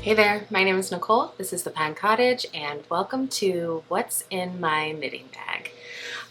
Hey there, my name is Nicole, this is the Pine Cottage, and welcome to What's in My Knitting Bag.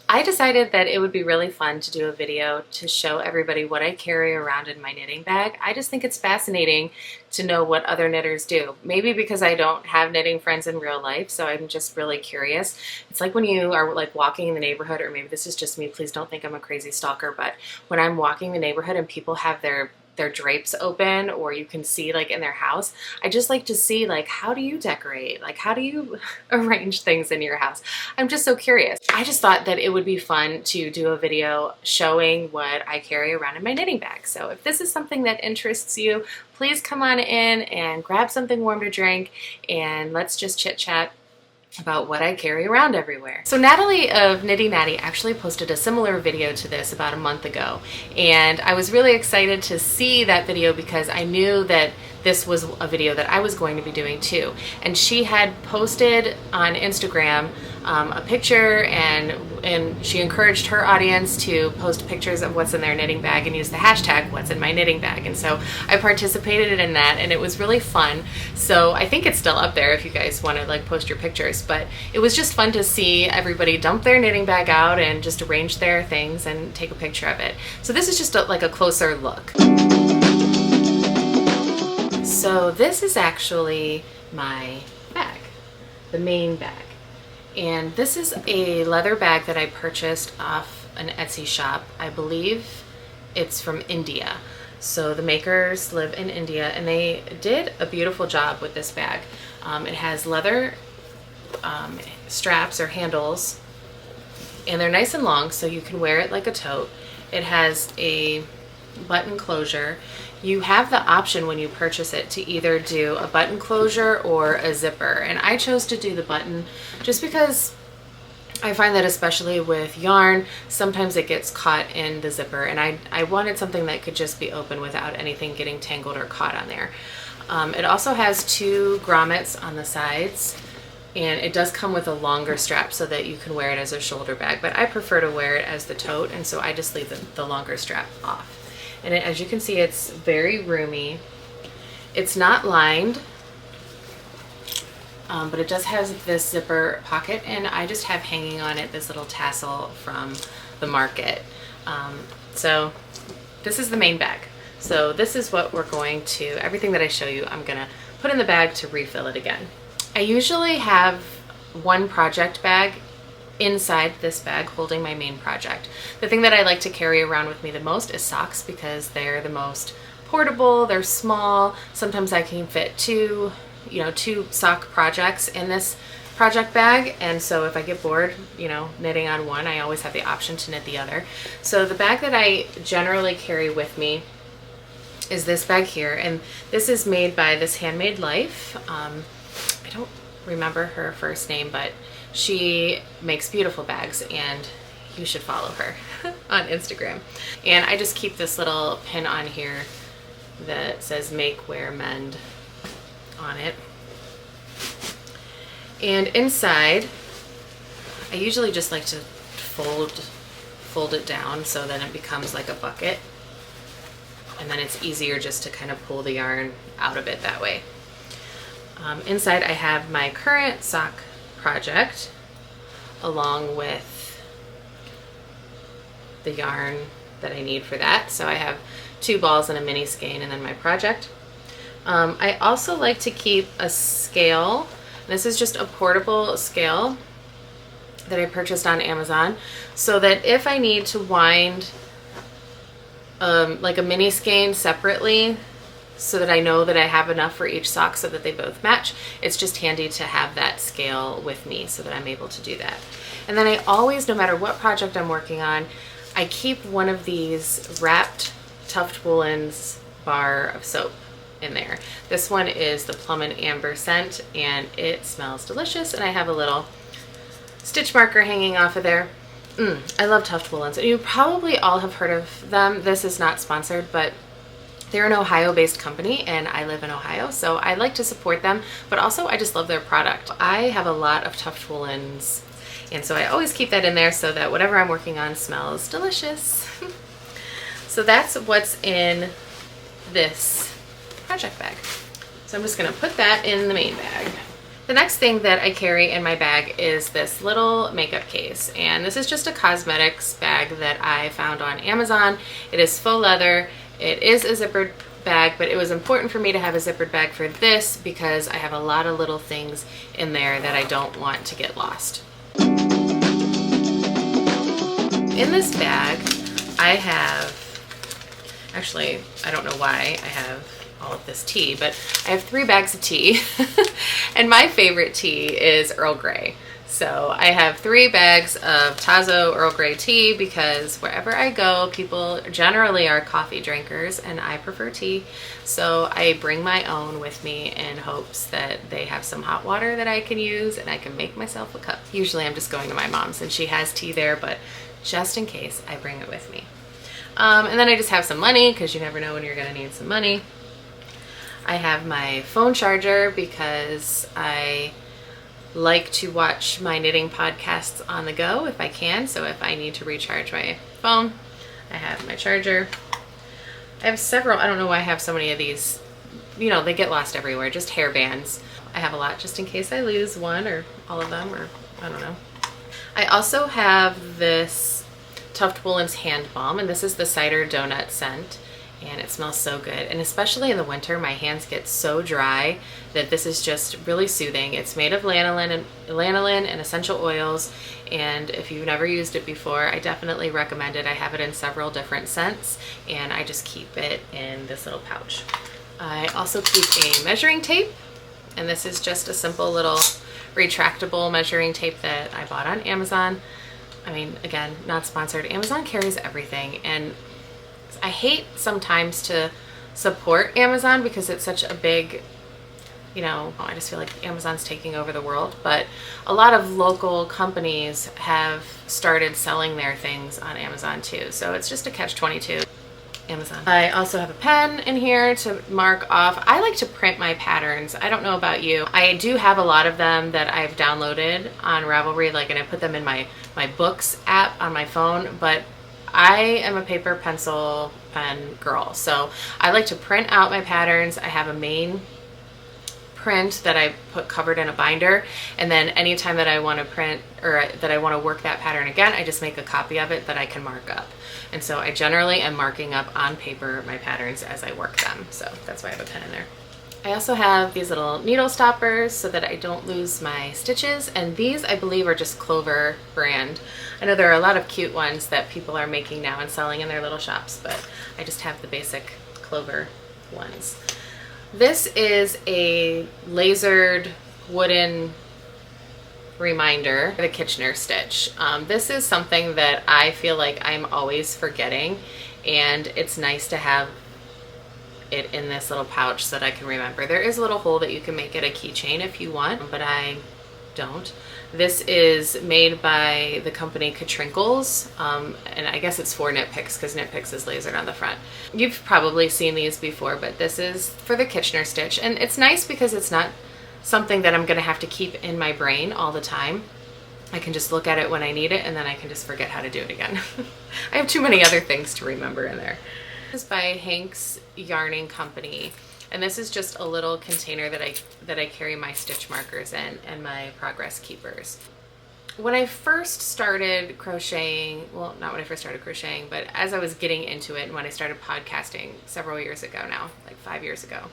I decided that it would be really fun to do a video to show everybody what I carry around in my knitting bag. I just think it's fascinating to know what other knitters do. Maybe because I don't have knitting friends in real life, so I'm just really curious. It's like when you are like walking in the neighborhood, or maybe this is just me, please don't think I'm a crazy stalker, but when I'm walking the neighborhood and people have their drapes open, or you can see like in their house, I just like to see like, how do you decorate? Like, how do you arrange things in your house? I'm just so curious. I just thought that it would be fun to do a video showing what I carry around in my knitting bag. So if this is something that interests you, please come on in and grab something warm to drink and let's just chit chat about what I carry around everywhere. So Natalie of Knitty Natty actually posted a similar video to this about a month ago, and I was really excited to see that video because I knew that this was a video that I was going to be doing too. And she had posted on Instagram a picture, and she encouraged her audience to post pictures of what's in their knitting bag and use the hashtag what's in my knitting bag. And so I participated in that, and it was really fun. So I think it's still up there if you guys want to like post your pictures, but it was just fun to see everybody dump their knitting bag out and just arrange their things and take a picture of it. So this is just like a closer look. So this is actually my bag, the main bag. And this is a leather bag that I purchased off an Etsy shop. I believe it's from India. So the makers live in India, and they did a beautiful job with this bag. It has leather straps or handles, and they're nice and long, so you can wear it like a tote. It has a button closure. You have the option when you purchase it to either do a button closure or a zipper, and I chose to do the button just because I find that especially with yarn, sometimes it gets caught in the zipper, and I wanted something that could just be open without anything getting tangled or caught on there. It also has two grommets on the sides, and it does come with a longer strap so that you can wear it as a shoulder bag, but I prefer to wear it as the tote, and so I just leave the longer strap off. And as you can see, it's very roomy. It's not lined, but it does have this zipper pocket, and I just have hanging on it this little tassel from the market. So this is the main bag. So this is what we're going to, everything that I show you, I'm gonna put in the bag to refill it again. I usually have one project bag inside this bag holding my main project. The thing that I like to carry around with me the most is socks, because they're the most portable, they're small. Sometimes I can fit two sock projects in this project bag, and so if I get bored, knitting on one, I always have the option to knit the other. So the bag that I generally carry with me is this bag here, and this is made by this Handmade Life. I don't remember her first name, but she makes beautiful bags, and you should follow her on Instagram. And I just keep this little pin on here that says make, wear, mend on it. And inside, I usually just like to fold it down so then it becomes like a bucket. And then it's easier just to kind of pull the yarn out of it that way. Inside I have my current sock project along with the yarn that I need for that. So I have 2 balls and a mini skein, and then my project. I also like to keep a scale. This is just a portable scale that I purchased on Amazon, so that if I need to wind like a mini skein separately, so that I know that I have enough for each sock so that they both match, it's just handy to have that scale with me so that I'm able to do that. And then I always, no matter what project I'm working on, I keep one of these wrapped Tuft Woolens bar of soap in there. This one is the Plum and Amber scent, and it smells delicious, and I have a little stitch marker hanging off of there. I love Tuft Woolens, and you probably all have heard of them. This is not sponsored, but they're an Ohio-based company, and I live in Ohio, so I like to support them, but also I just love their product. I have a lot of Tuft Woolens, and so I always keep that in there so that whatever I'm working on smells delicious. So that's what's in this project bag. So I'm just gonna put that in the main bag. The next thing that I carry in my bag is this little makeup case, and this is just a cosmetics bag that I found on Amazon. It is faux leather. It is a zippered bag, but it was important for me to have a zippered bag for this because I have a lot of little things in there that I don't want to get lost. In this bag, I have, actually, I don't know why I have all of this tea, but I have 3 bags of tea and my favorite tea is Earl Grey. So I have 3 bags of Tassel Earl Grey tea because wherever I go, people generally are coffee drinkers and I prefer tea. So I bring my own with me in hopes that they have some hot water that I can use and I can make myself a cup. Usually I'm just going to my mom's and she has tea there, but just in case, I bring it with me. And then I just have some money because you never know when you're going to need some money. I have my phone charger because I like to watch my knitting podcasts on the go if I can. So if I need to recharge my phone, I have my charger. I have several, I don't know why I have so many of these. You know, they get lost everywhere, just hair bands. I have a lot just in case I lose one or all of them, or I don't know. I also have this Tuft Woolens hand balm, and this is the cider donut scent. And it smells so good, and especially in the winter my hands get so dry that this is just really soothing. It's made of lanolin and essential oils, and if you've never used it before, I definitely recommend it. I have it in several different scents and I just keep it in this little pouch. I also keep a measuring tape, and this is just a simple little retractable measuring tape that I bought on Amazon. I mean, again, not sponsored. Amazon carries everything, and I hate sometimes to support Amazon because it's such a big, you know, I just feel like Amazon's taking over the world, but a lot of local companies have started selling their things on Amazon too. So it's just a catch-22. Amazon. I also have a pen in here to mark off. I like to print my patterns. I don't know about you. I do have a lot of them that I've downloaded on Ravelry, like, and I put them in my books app on my phone, but I am a paper, pencil, pen girl. So I like to print out my patterns. I have a main print that I put covered in a binder, and then anytime that I want to print or that I want to work that pattern again, I just make a copy of it that I can mark up. And so I generally am marking up on paper my patterns as I work them. So that's why I have a pen in there. I also have these little needle stoppers so that I don't lose my stitches, and these I believe are just Clover brand. I know there are a lot of cute ones that people are making now and selling in their little shops, but I just have the basic Clover ones. This is a lasered wooden reminder, the Kitchener stitch. This is something that I feel like I'm always forgetting, and it's nice to have it in this little pouch so that I can remember. There is a little hole that you can make it a keychain if you want, but I don't. This is made by the company Katrinkles, and I guess it's for Knit Picks because Knit Picks is lasered on the front. You've probably seen these before, but this is for the Kitchener stitch, and it's nice because it's not something that I'm going to have to keep in my brain all the time. I can just look at it when I need it, and then I can just forget how to do it again. I have too many other things to remember in there. This is by Hank's Yarning Company, and this is just a little container that I carry my stitch markers in and my progress keepers. When I first started crocheting, well, not when I first started crocheting, but as I was getting into it and when I started podcasting several years ago now, like 5 years ago,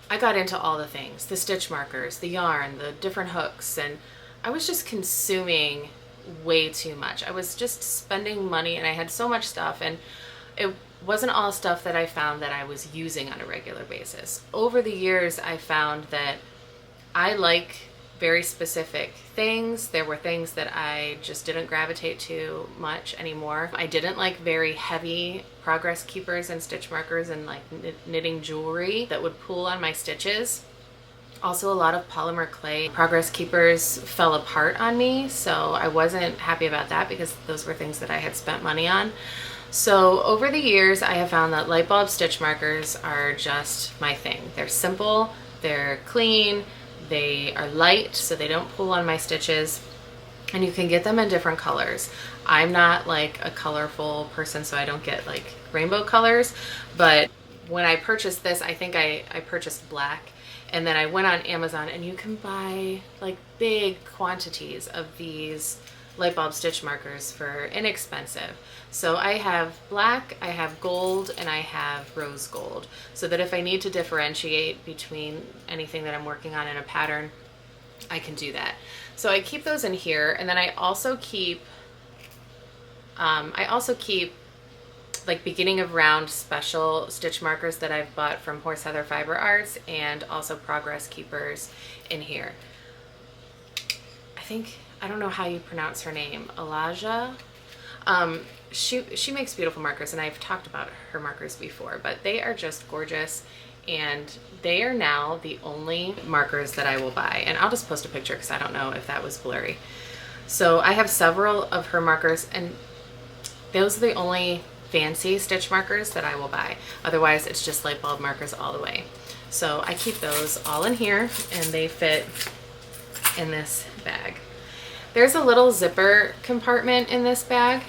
I got into all the things, the stitch markers, the yarn, the different hooks, and I was just consuming way too much. I was just spending money, and I had so much stuff, and it wasn't all stuff that I found that I was using on a regular basis. Over the years, I found that I like very specific things. There were things that I just didn't gravitate to much anymore. I didn't like very heavy progress keepers and stitch markers and like knitting jewelry that would pull on my stitches. Also, a lot of polymer clay progress keepers fell apart on me, so I wasn't happy about that because those were things that I had spent money on. So over the years, I have found that light bulb stitch markers are just my thing. They're simple, they're clean, they are light, so they don't pull on my stitches, and you can get them in different colors. I'm not like a colorful person, so I don't get like rainbow colors, but when I purchased this, I think I purchased black, and then I went on Amazon, and you can buy like big quantities of these light bulb stitch markers for inexpensive. So I have black, I have gold, and I have rose gold, so that if I need to differentiate between anything that I'm working on in a pattern, I can do that. So I keep those in here, and then I also keep like beginning of round special stitch markers that I've bought from Horse Heather Fiber Arts, and also Progress Keepers in here. I don't know how you pronounce her name, Elijah. She makes beautiful markers, and I've talked about her markers before, but they are just gorgeous, and they are now the only markers that I will buy. And I'll just post a picture because I don't know if that was blurry. So I have several of her markers, and those are the only fancy stitch markers that I will buy. Otherwise, it's just light bulb markers all the way. So I keep those all in here, and they fit in this bag. There's a little zipper compartment in this bag,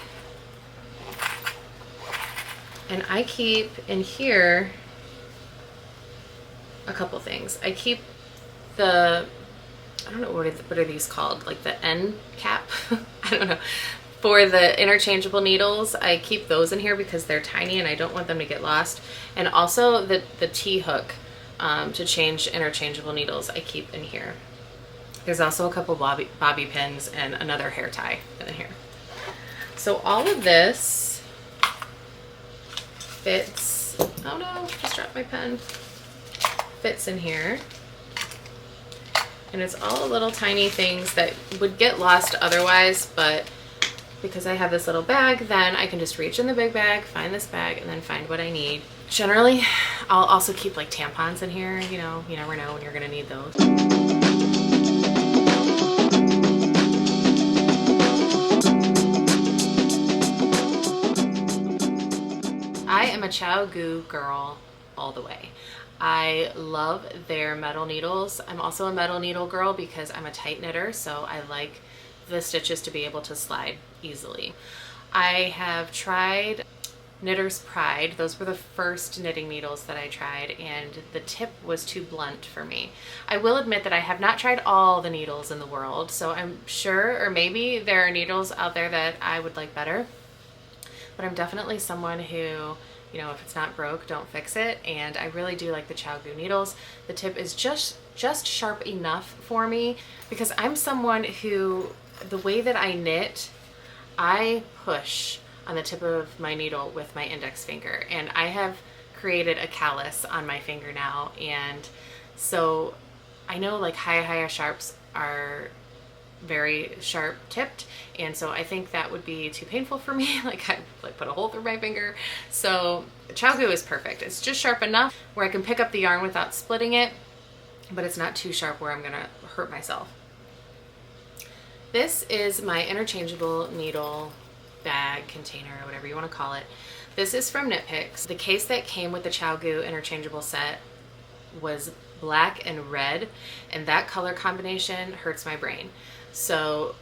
and I keep in here a couple things. I keep I don't know, what are these called? Like the end cap? I don't know. For the interchangeable needles, I keep those in here because they're tiny and I don't want them to get lost. And also the T-hook to change interchangeable needles, I keep in here. There's also a couple bobby pins and another hair tie in here. So all of this fits, oh no, just dropped my pen, fits in here. And it's all little tiny things that would get lost otherwise, but because I have this little bag, then I can just reach in the big bag, find this bag, and then find what I need. Generally, I'll also keep like tampons in here, you know, you never know when you're gonna need those. I am a ChiaoGoo girl all the way. I love their metal needles. I'm also a metal needle girl because I'm a tight knitter, so I like the stitches to be able to slide easily. I have tried Knitter's Pride. Those were the first knitting needles that I tried, and the tip was too blunt for me. I will admit that I have not tried all the needles in the world, so I'm sure, or maybe there are needles out there that I would like better, but I'm definitely someone who, you know, if it's not broke, don't fix it, and I really do like the ChiaoGoo needles. The tip is just sharp enough for me because I'm someone who, the way that I knit, I push on the tip of my needle with my index finger, and I have created a callus on my finger now, and so I know like higher sharps are very sharp tipped, and so I think that would be too painful for me. Like I put a hole through my finger. So ChiaoGoo is perfect. It's just sharp enough where I can pick up the yarn without splitting it, but it's not too sharp where I'm gonna hurt myself. This is my interchangeable needle bag, container, or whatever you want to call it. This is from Knit Picks. The case that came with the ChiaoGoo interchangeable set was black and red, and that color combination hurts my brain. So,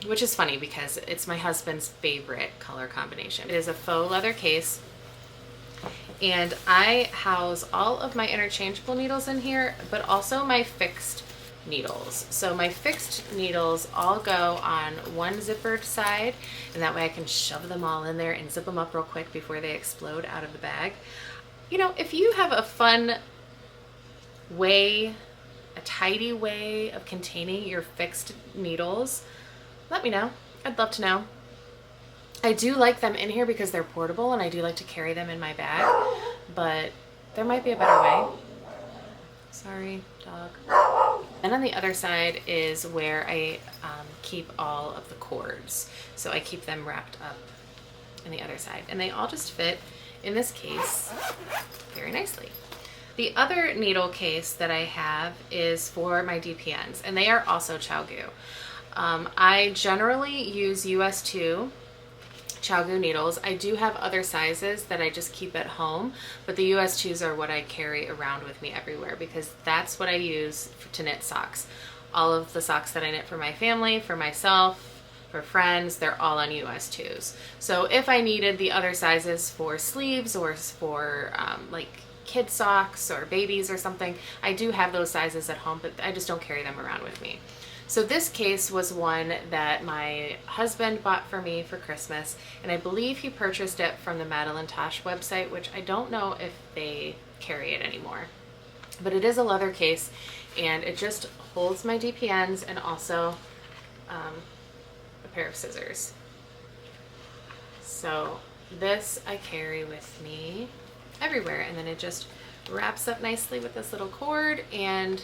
which is funny because it's my husband's favorite color combination. It is a faux leather case, and I house all of my interchangeable needles in here, but also my fixed needles. So my fixed needles all go on one zippered side, and that way I can shove them all in there and zip them up real quick before they explode out of the bag. You know, if you have a fun way, a tidy way of containing your fixed needles, let me know. I'd love to know. I do like them in here because they're portable, and I do like to carry them in my bag, but there might be a better way. Sorry, dog. And on the other side is where I keep all of the cords. So I keep them wrapped up in the other side, and they all just fit in this case very nicely. The other needle case that I have is for my DPNs, and they are also ChiaoGoo. I generally use US2 ChiaoGoo needles. I do have other sizes that I just keep at home, but the US2s are what I carry around with me everywhere because that's what I use to knit socks. All of the socks that I knit for my family, for myself, for friends, they're all on US2s. So if I needed the other sizes for sleeves or for like kid socks or babies or something. I do have those sizes at home, but I just don't carry them around with me. So this case was one that my husband bought for me for Christmas, and I believe he purchased it from the Madeline Tosh website, which I don't know if they carry it anymore. But it is a leather case, and it just holds my DPNs and also a pair of scissors. So this I carry with me everywhere, and then it just wraps up nicely with this little cord, and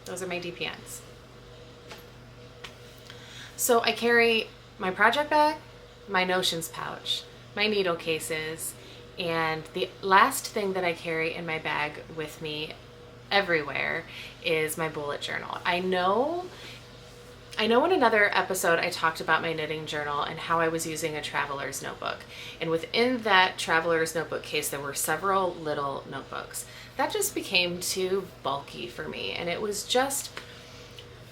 those are my DPNs. So I carry my project bag, my notions pouch, my needle cases, and the last thing that I carry in my bag with me everywhere is my bullet journal. I know in another episode I talked about my knitting journal and how I was using a traveler's notebook. And within that traveler's notebook case, there were several little notebooks. That just became too bulky for me. And it was just,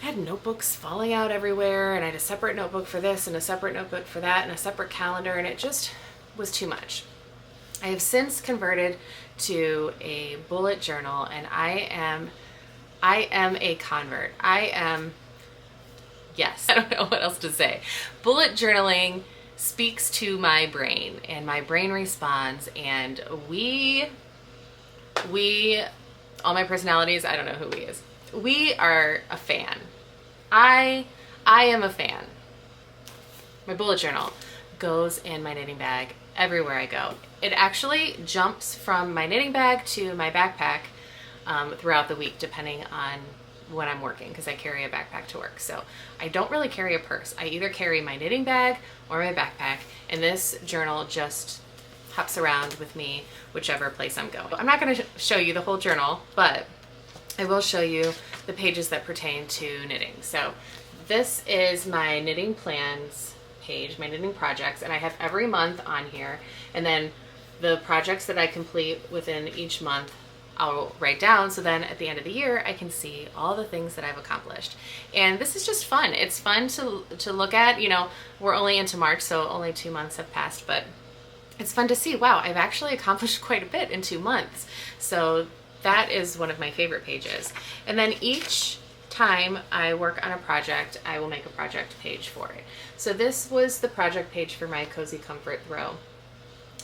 I had notebooks falling out everywhere, and I had a separate notebook for this and a separate notebook for that and a separate calendar, and it just was too much. I have since converted to a bullet journal, and I am a convert. Yes, I don't know what else to say. Bullet journaling speaks to my brain, and my brain responds, and we, all my personalities, I don't know who we is. We are a fan. I am a fan. My bullet journal goes in my knitting bag everywhere I go. It actually jumps from my knitting bag to my backpack throughout the week, depending on when I'm working, because I carry a backpack to work. So I don't really carry a purse. I either carry my knitting bag or my backpack, and this journal just hops around with me whichever place I'm going. I'm not going to show you the whole journal, but I will show you the pages that pertain to knitting. So this is my knitting plans page, my knitting projects, and I have every month on here, and then the projects that I complete within each month I'll write down, so then at the end of the year I can see all the things that I've accomplished. And this is just fun. It's fun to look at. You know, we're only into March, so only 2 months have passed, but it's fun to see, wow, I've actually accomplished quite a bit in 2 months. So that is one of my favorite pages. And then each time I work on a project, I will make a project page for it. So this was the project page for my Cozy Comfort Throw.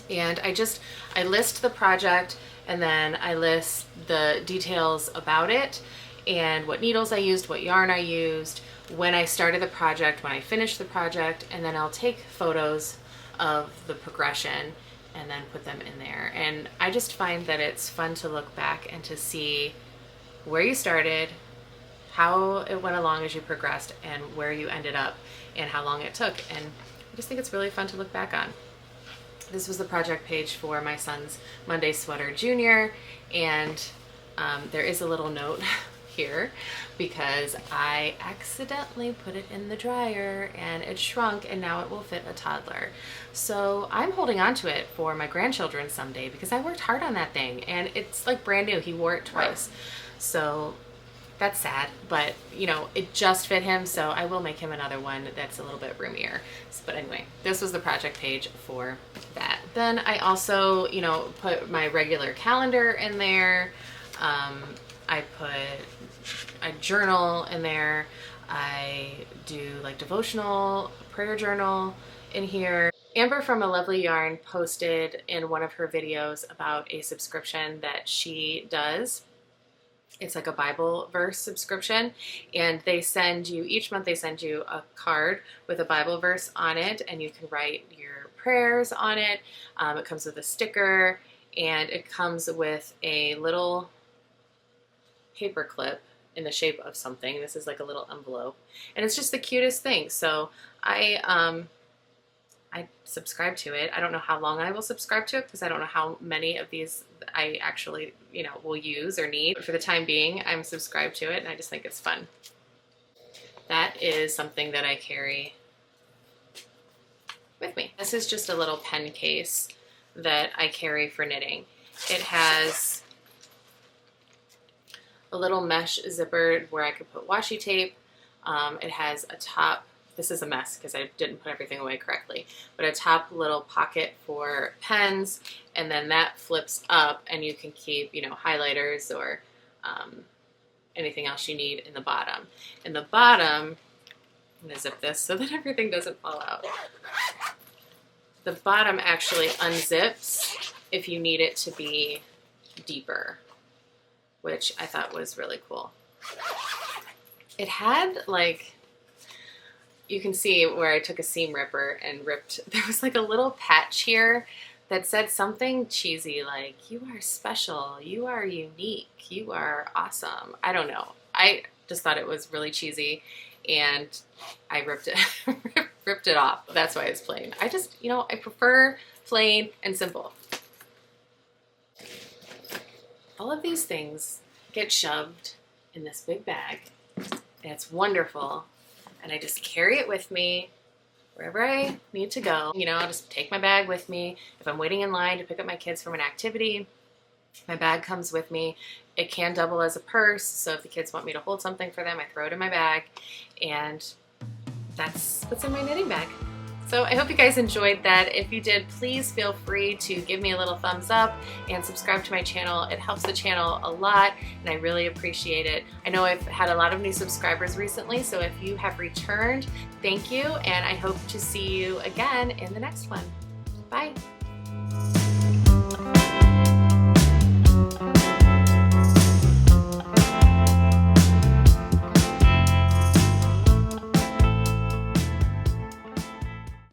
And I list the project, and then I list the details about it and what needles I used, what yarn I used, when I started the project, when I finished the project, and then I'll take photos of the progression and then put them in there. And I just find that it's fun to look back and to see where you started, how it went along as you progressed, and where you ended up and how long it took. And I just think it's really fun to look back on. This was the project page for my son's Monday Sweater Junior, and there is a little note here because I accidentally put it in the dryer and it shrunk, and now it will fit a toddler. So I'm holding on to it for my grandchildren someday because I worked hard on that thing, and it's like brand new. He wore it twice. So that's sad, but you know, it just fit him, so I will make him another one that's a little bit roomier. But anyway, this was the project page for that. Then I also, you know, put my regular calendar in there. I put a journal in there. I do like devotional, prayer journal in here. Amber from A Lovely Yarn posted in one of her videos about a subscription that she does. It's like a Bible verse subscription, and they send you, each month they send you a card with a Bible verse on it, and you can write your prayers on it. It comes with a sticker, and it comes with a little paper clip in the shape of something. This is like a little envelope, and it's just the cutest thing. So I subscribe to it. I don't know how long I will subscribe to it because I don't know how many of these I actually, you know, will use or need. But for the time being, I'm subscribed to it, and I just think it's fun. That is something that I carry with me. This is just a little pen case that I carry for knitting. It has a little mesh zipper where I could put washi tape. It has a top this is a mess because I didn't put everything away correctly, but a top little pocket for pens, and then that flips up and you can keep, you know, highlighters or anything else you need in the bottom. In the bottom, I'm gonna zip this so that everything doesn't fall out. The bottom actually unzips if you need it to be deeper, which I thought was really cool. It had like, you can see where I took a seam ripper and ripped, there was like a little patch here that said something cheesy like, you are special, you are unique, you are awesome. I don't know. I just thought it was really cheesy and I ripped it, ripped it off. That's why it's plain. I just, you know, I prefer plain and simple. All of these things get shoved in this big bag and it's wonderful. And I just carry it with me wherever I need to go. You know, I'll just take my bag with me. If I'm waiting in line to pick up my kids from an activity, my bag comes with me. It can double as a purse, so if the kids want me to hold something for them, I throw it in my bag, and that's what's in my knitting bag. So I hope you guys enjoyed that. If you did, please feel free to give me a little thumbs up and subscribe to my channel. It helps the channel a lot and I really appreciate it. I know I've had a lot of new subscribers recently, so if you have returned, thank you, and I hope to see you again in the next one. Bye.